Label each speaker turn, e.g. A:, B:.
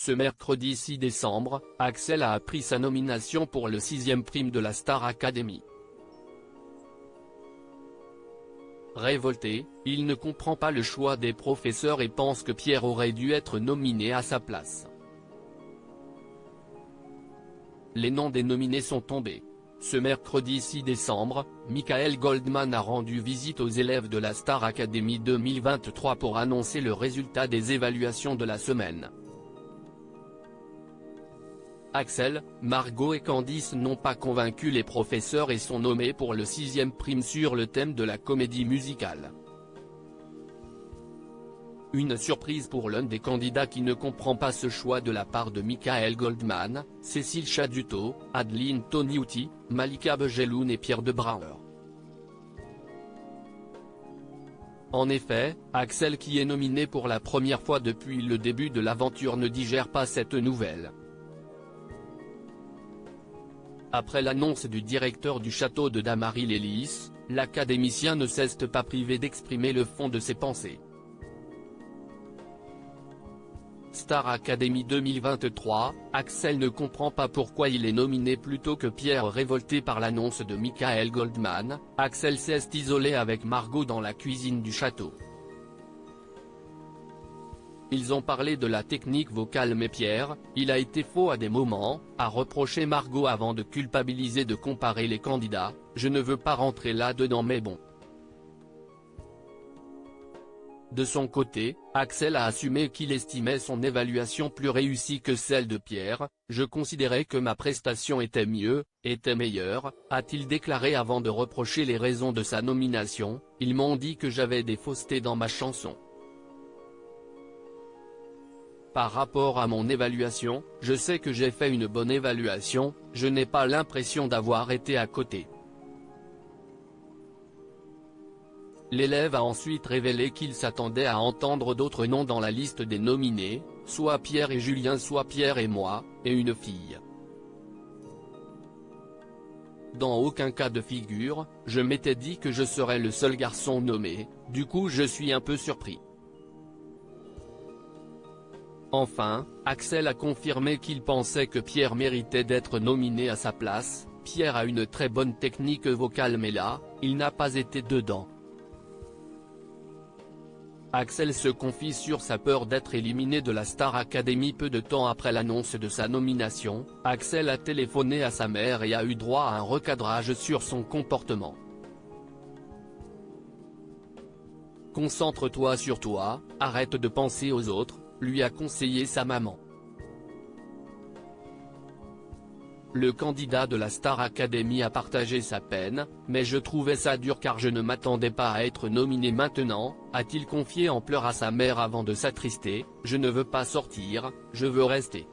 A: Ce mercredi 6 décembre, Axel a appris sa nomination pour le 6e prime de la Star Academy. Révolté, il ne comprend pas le choix des professeurs et pense que Pierre aurait dû être nominé à sa place. Les noms des nominés sont tombés. Ce mercredi 6 décembre, Michael Goldman a rendu visite aux élèves de la Star Academy 2023 pour annoncer le résultat des évaluations de la semaine. Axel, Margot et Candice n'ont pas convaincu les professeurs et sont nommés pour le 6e prime sur le thème de la comédie musicale. Une surprise pour l'un des candidats qui ne comprend pas ce choix de la part de Michael Goldman, Cécile Chaduto, Adeline Toniuti, Malika Bejeloun et Pierre de Brouwer. En effet, Axel qui est nominé pour la première fois depuis le début de l'aventure ne digère pas cette nouvelle. Après l'annonce du directeur du château de Damary-lès-Lys, l'académicien ne s'est pas privé d'exprimer le fond de ses pensées. Star Academy 2023, Axel ne comprend pas pourquoi il est nominé plutôt que Pierre. Révolté par l'annonce de Michael Goldman, Axel s'est isolé avec Margot dans la cuisine du château. Ils ont parlé de la technique vocale mais Pierre, il a été faux à des moments, a reproché Margot avant de culpabiliser de comparer les candidats. Je ne veux pas rentrer là-dedans mais bon. De son côté, Axel a assumé qu'il estimait son évaluation plus réussie que celle de Pierre. Je considérais que ma prestation était meilleure, a-t-il déclaré avant de reprocher les raisons de sa nomination. Ils m'ont dit que j'avais des faussetés dans ma chanson. Par rapport à mon évaluation, je sais que j'ai fait une bonne évaluation, je n'ai pas l'impression d'avoir été à côté. L'élève a ensuite révélé qu'il s'attendait à entendre d'autres noms dans la liste des nominés, soit Pierre et Julien soit Pierre et moi, et une fille. Dans aucun cas de figure, je m'étais dit que je serais le seul garçon nommé, du coup je suis un peu surpris. Enfin, Axel a confirmé qu'il pensait que Pierre méritait d'être nominé à sa place. Pierre a une très bonne technique vocale mais là, il n'a pas été dedans. Axel se confie sur sa peur d'être éliminé de la Star Academy peu de temps après l'annonce de sa nomination. Axel a téléphoné à sa mère et a eu droit à un recadrage sur son comportement. Concentre-toi sur toi, arrête de penser aux autres, lui a conseillé sa maman. Le candidat de la Star Academy a partagé sa peine, mais je trouvais ça dur car je ne m'attendais pas à être nominé maintenant, a-t-il confié en pleurs à sa mère avant de s'attrister. Je ne veux pas sortir, je veux rester.